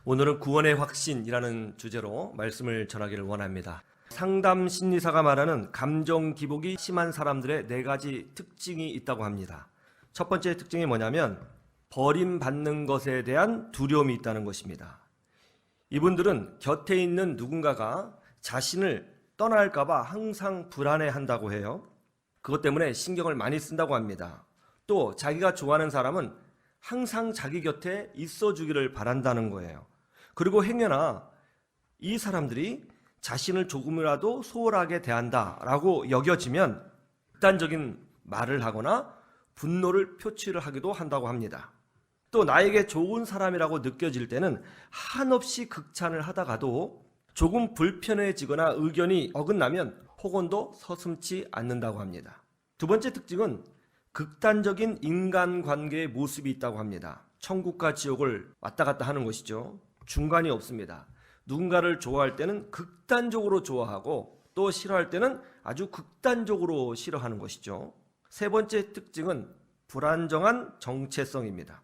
오늘은 구원의 확신이라는 주제로 말씀을 전하기를 원합니다. 상담 심리사가 말하는 감정 기복이 심한 사람들의 4가지 특징이 있다고 합니다. 첫 번째 특징이 뭐냐면 버림받는 것에 대한 두려움이 있다는 것입니다. 이분들은 곁에 있는 누군가가 자신을 떠날까봐 항상 불안해한다고 해요. 그것 때문에 신경을 많이 쓴다고 합니다. 또 자기가 좋아하는 사람은 항상 자기 곁에 있어주기를 바란다는 거예요. 그리고 행여나 이 사람들이 자신을 조금이라도 소홀하게 대한다라고 여겨지면 극단적인 말을 하거나 분노를 표출을 하기도 한다고 합니다. 또 나에게 좋은 사람이라고 느껴질 때는 한없이 극찬을 하다가도 조금 불편해지거나 의견이 어긋나면 폭언도 서슴지 않는다고 합니다. 두 번째 특징은 극단적인 인간관계의 모습이 있다고 합니다. 천국과 지옥을 왔다 갔다 하는 것이죠. 중간이 없습니다. 누군가를 좋아할 때는 극단적으로 좋아하고 또 싫어할 때는 아주 극단적으로 싫어하는 것이죠. 세 번째 특징은 불안정한 정체성입니다.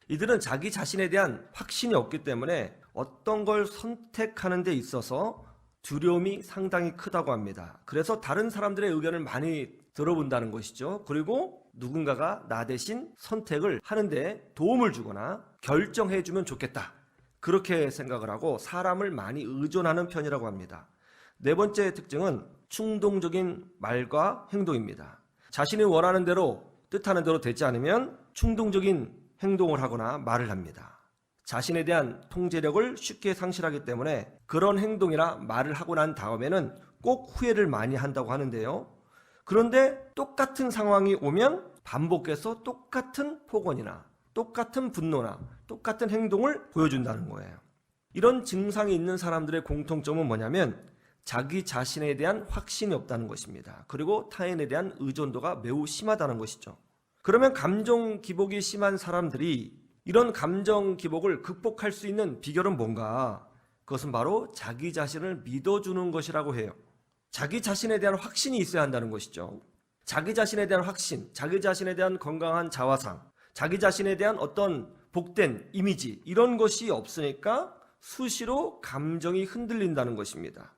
이들은 자기 자신에 대한 확신이 없기 때문에 어떤 걸 선택하는 데 있어서 두려움이 상당히 크다고 합니다. 그래서 다른 사람들의 의견을 많이 들어본다는 것이죠. 그리고 누군가가 나 대신 선택을 하는데 도움을 주거나 결정해 주면 좋겠다, 그렇게 생각을 하고 사람을 많이 의존하는 편이라고 합니다. 네 번째 특징은 충동적인 말과 행동입니다. 자신이 원하는 대로, 뜻하는 대로 되지 않으면 충동적인 행동을 하거나 말을 합니다. 자신에 대한 통제력을 쉽게 상실하기 때문에 그런 행동이나 말을 하고 난 다음에는 꼭 후회를 많이 한다고 하는데요. 그런데 똑같은 상황이 오면 반복해서 똑같은 폭언이나 똑같은 분노나 똑같은 행동을 보여준다는 거예요. 이런 증상이 있는 사람들의 공통점은 뭐냐면 자기 자신에 대한 확신이 없다는 것입니다. 그리고 타인에 대한 의존도가 매우 심하다는 것이죠. 그러면 감정 기복이 심한 사람들이 이런 감정 기복을 극복할 수 있는 비결은 뭔가? 그것은 바로 자기 자신을 믿어주는 것이라고 해요. 자기 자신에 대한 확신이 있어야 한다는 것이죠. 자기 자신에 대한 확신, 자기 자신에 대한 건강한 자화상, 자기 자신에 대한 어떤 복된 이미지, 이런 것이 없으니까 수시로 감정이 흔들린다는 것입니다.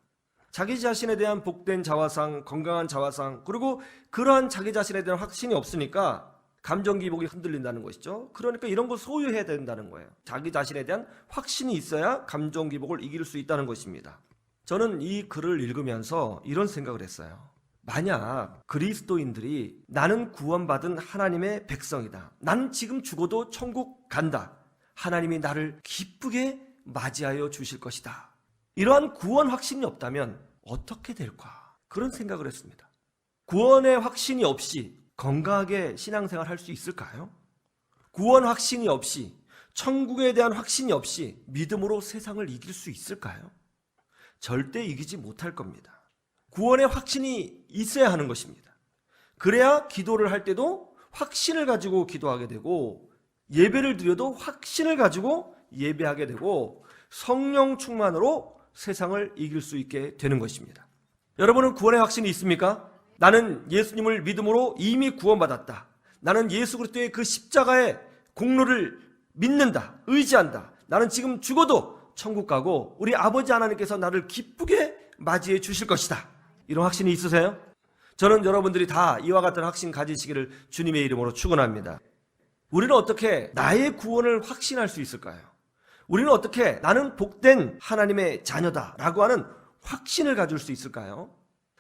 자기 자신에 대한 복된 자화상, 건강한 자화상, 그리고 그러한 자기 자신에 대한 확신이 없으니까 감정 기복이 흔들린다는 것이죠. 그러니까 이런 걸 소유해야 된다는 거예요. 자기 자신에 대한 확신이 있어야 감정 기복을 이길 수 있다는 것입니다. 저는 이 글을 읽으면서 이런 생각을 했어요. 만약 그리스도인들이 나는 구원받은 하나님의 백성이다, 나는 지금 죽어도 천국 간다, 하나님이 나를 기쁘게 맞이하여 주실 것이다, 이러한 구원 확신이 없다면 어떻게 될까? 그런 생각을 했습니다. 구원의 확신이 없이 건강하게 신앙생활 할 수 있을까요? 구원 확신이 없이, 천국에 대한 확신이 없이 믿음으로 세상을 이길 수 있을까요? 절대 이기지 못할 겁니다. 구원의 확신이 있어야 하는 것입니다. 그래야 기도를 할 때도 확신을 가지고 기도하게 되고, 예배를 드려도 확신을 가지고 예배하게 되고, 성령 충만으로 세상을 이길 수 있게 되는 것입니다. 여러분은 구원의 확신이 있습니까? 나는 예수님을 믿음으로 이미 구원받았다, 나는 예수 그리스도의 그 십자가의 공로를 믿는다, 의지한다, 나는 지금 죽어도 천국 가고 우리 아버지 하나님께서 나를 기쁘게 맞이해 주실 것이다, 이런 확신이 있으세요? 저는 여러분들이 다 이와 같은 확신 가지시기를 주님의 이름으로 축원합니다. 우리는 어떻게 나의 구원을 확신할 수 있을까요? 우리는 어떻게 나는 복된 하나님의 자녀다라고 하는 확신을 가질 수 있을까요?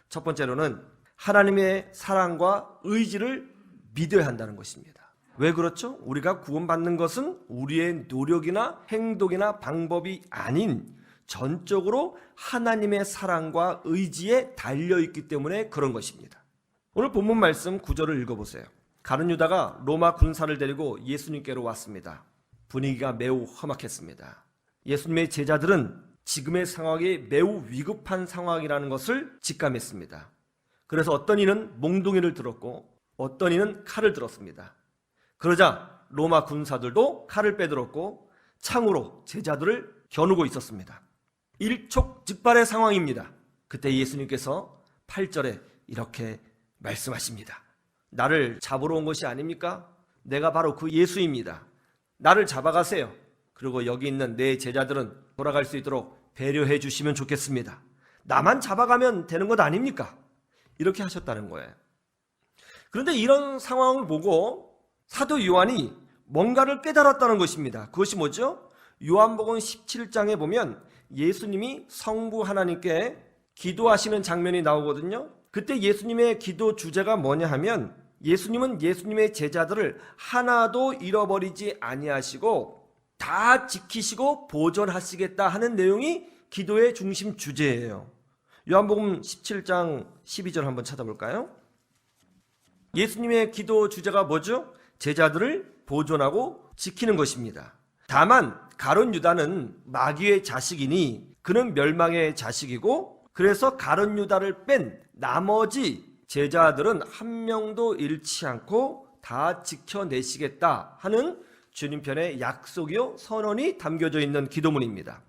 첫 번째로는 하나님의 사랑과 의지를 믿어야 한다는 것입니다. 왜 그렇죠? 우리가 구원받는 것은 우리의 노력이나 행동이나 방법이 아닌 전적으로 하나님의 사랑과 의지에 달려있기 때문에 그런 것입니다. 오늘 본문 말씀 9절을 읽어보세요. 가룟 유다가 로마 군사를 데리고 예수님께로 왔습니다. 분위기가 매우 험악했습니다. 예수님의 제자들은 지금의 상황이 매우 위급한 상황이라는 것을 직감했습니다. 그래서 어떤 이는 몽둥이를 들었고 어떤 이는 칼을 들었습니다. 그러자 로마 군사들도 칼을 빼들었고 창으로 제자들을 겨누고 있었습니다. 일촉즉발의 상황입니다. 그때 예수님께서 8절에 이렇게 말씀하십니다. 나를 잡으러 온 것이 아닙니까? 내가 바로 그 예수입니다. 나를 잡아가세요. 그리고 여기 있는 내 제자들은 돌아갈 수 있도록 배려해 주시면 좋겠습니다. 나만 잡아가면 되는 것 아닙니까? 이렇게 하셨다는 거예요. 그런데 이런 상황을 보고 사도 요한이 뭔가를 깨달았다는 것입니다. 그것이 뭐죠? 요한복음 17장에 보면 예수님이 성부 하나님께 기도하시는 장면이 나오거든요. 그때 예수님의 기도 주제가 뭐냐 하면 예수님은 예수님의 제자들을 하나도 잃어버리지 아니하시고 다 지키시고 보존하시겠다 하는 내용이 기도의 중심 주제예요. 요한복음 17장 12절 한번 찾아볼까요? 예수님의 기도 주제가 뭐죠? 제자들을 보존하고 지키는 것입니다. 다만 가룟 유다는 마귀의 자식이니 그는 멸망의 자식이고, 그래서 가룟 유다를 뺀 나머지 제자들은 한 명도 잃지 않고 다 지켜내시겠다 하는 주님 편의 약속이요 선언이 담겨져 있는 기도문입니다.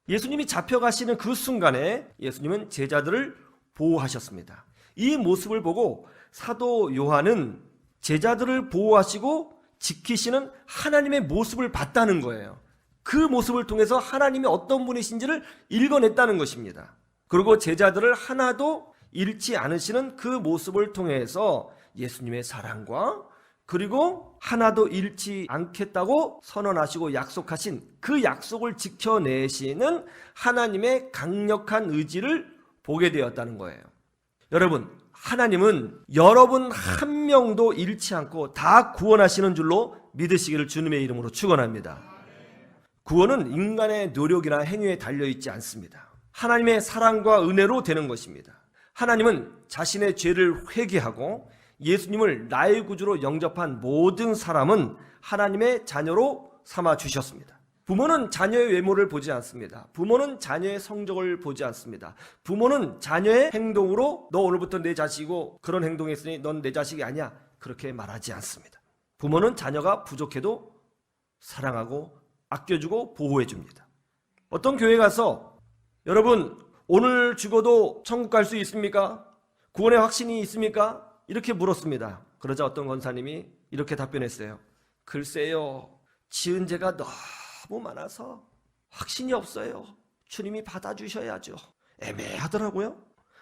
예수님이 잡혀가시는 그 순간에 예수님은 제자들을 보호하셨습니다. 이 모습을 보고 사도 요한은 제자들을 보호하시고 지키시는 하나님의 모습을 봤다는 거예요. 그 모습을 통해서 하나님이 어떤 분이신지를 읽어냈다는 것입니다. 그리고 제자들을 하나도 잃지 않으시는 그 모습을 통해서 예수님의 사랑과 그리고 하나도 잃지 않겠다고 선언하시고 약속하신 그 약속을 지켜내시는 하나님의 강력한 의지를 보게 되었다는 거예요. 여러분, 하나님은 여러분 한 명도 잃지 않고 다 구원하시는 줄로 믿으시기를 주님의 이름으로 축원합니다. 구원은 인간의 노력이나 행위에 달려있지 않습니다. 하나님의 사랑과 은혜로 되는 것입니다. 하나님은 자신의 죄를 회개하고 예수님을 나의 구주로 영접한 모든 사람은 하나님의 자녀로 삼아 주셨습니다. 부모는 자녀의 외모를 보지 않습니다. 부모는 자녀의 성적을 보지 않습니다. 부모는 자녀의 행동으로 너 오늘부터 내 자식이고 그런 행동했으니 넌 내 자식이 아니야, 그렇게 말하지 않습니다. 부모는 자녀가 부족해도 사랑하고 아껴주고 보호해줍니다. 어떤 교회 가서 여러분 오늘 죽어도 천국 갈 수 있습니까? 구원의 확신이 있습니까? 이렇게 물었습니다. 그러자 어떤 권사님이 이렇게 답변했어요. 글쎄요, 지은 죄가 너무 많아서 확신이 없어요. 주님이 받아주셔야죠. 애매하더라고요.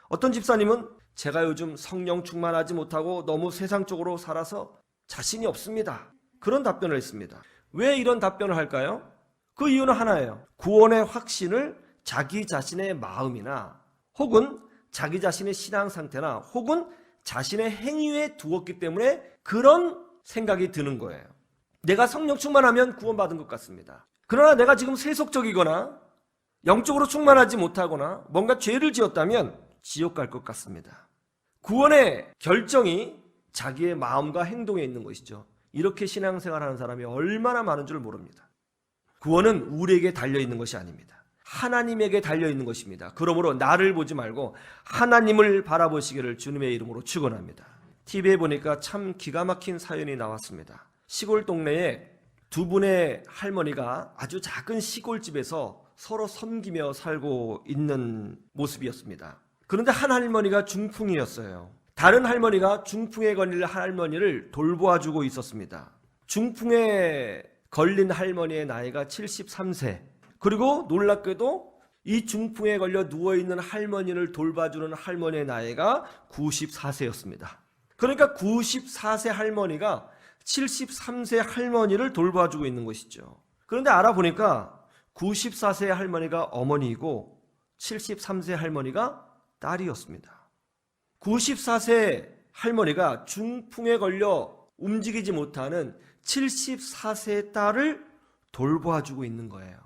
어떤 집사님은 제가 요즘 성령 충만하지 못하고 너무 세상적으로 살아서 자신이 없습니다. 그런 답변을 했습니다. 왜 이런 답변을 할까요? 그 이유는 하나예요. 구원의 확신을 자기 자신의 마음이나 혹은 자기 자신의 신앙 상태나 혹은 자신의 행위에 두었기 때문에 그런 생각이 드는 거예요. 내가 성령 충만하면 구원받은 것 같습니다. 그러나 내가 지금 세속적이거나 영적으로 충만하지 못하거나 뭔가 죄를 지었다면 지옥 갈 것 같습니다. 구원의 결정이 자기의 마음과 행동에 있는 것이죠. 이렇게 신앙생활하는 사람이 얼마나 많은 줄 모릅니다. 구원은 우리에게 달려있는 것이 아닙니다. 하나님에게 달려있는 것입니다. 그러므로 나를 보지 말고 하나님을 바라보시기를 주님의 이름으로 축원합니다. TV에 보니까 참 기가 막힌 사연이 나왔습니다. 시골 동네에 두 분의 할머니가 아주 작은 시골집에서 서로 섬기며 살고 있는 모습이었습니다. 그런데 한 할머니가 중풍이었어요. 다른 할머니가 중풍에 걸린 할머니를 돌보아주고 있었습니다. 중풍에 걸린 할머니의 나이가 73세. 그리고 놀랍게도 이 중풍에 걸려 누워있는 할머니를 돌봐주는 할머니의 나이가 94세였습니다. 그러니까 94세 할머니가 73세 할머니를 돌봐주고 있는 것이죠. 그런데 알아보니까 94세 할머니가 어머니이고 73세 할머니가 딸이었습니다. 94세 할머니가 중풍에 걸려 움직이지 못하는 74세 딸을 돌봐주고 있는 거예요.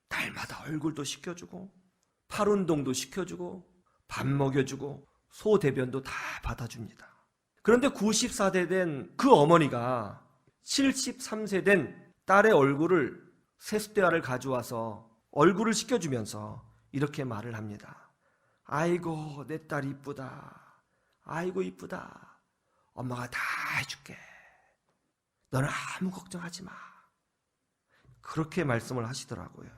날마다 얼굴도 씻겨주고 팔 운동도 시켜주고 밥 먹여주고 소대변도 다 받아줍니다. 그런데 94세 된 그 어머니가 73세 된 딸의 얼굴을 세숫대야를 가져와서 얼굴을 씻겨주면서 이렇게 말을 합니다. 아이고 내 딸 이쁘다. 아이고 이쁘다. 엄마가 다 해줄게. 너는 아무 걱정하지 마. 그렇게 말씀을 하시더라고요.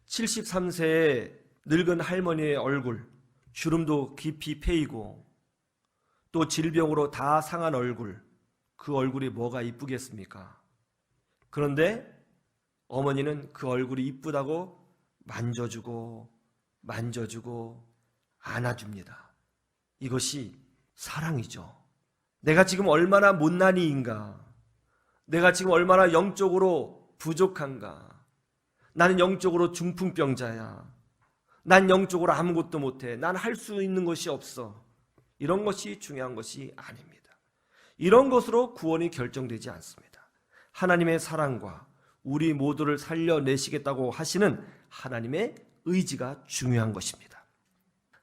73세의 늙은 할머니의 얼굴, 주름도 깊이 패이고 또 질병으로 다 상한 얼굴, 그 얼굴이 뭐가 이쁘겠습니까? 그런데 어머니는 그 얼굴이 이쁘다고 만져주고 안아줍니다. 이것이 사랑이죠. 내가 지금 얼마나 못난이인가, 내가 지금 얼마나 영적으로 부족한가, 나는 영적으로 중풍병자야, 난 영적으로 아무것도 못해, 난 할 수 있는 것이 없어, 이런 것이 중요한 것이 아닙니다. 이런 것으로 구원이 결정되지 않습니다. 하나님의 사랑과 우리 모두를 살려내시겠다고 하시는 하나님의 의지가 중요한 것입니다.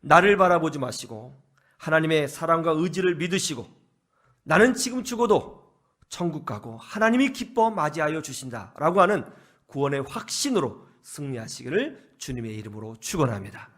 나를 바라보지 마시고 하나님의 사랑과 의지를 믿으시고 나는 지금 죽어도 천국 가고 하나님이 기뻐 맞이하여 주신다라고 하는 구원의 확신으로 승리하시기를 주님의 이름으로 축원합니다.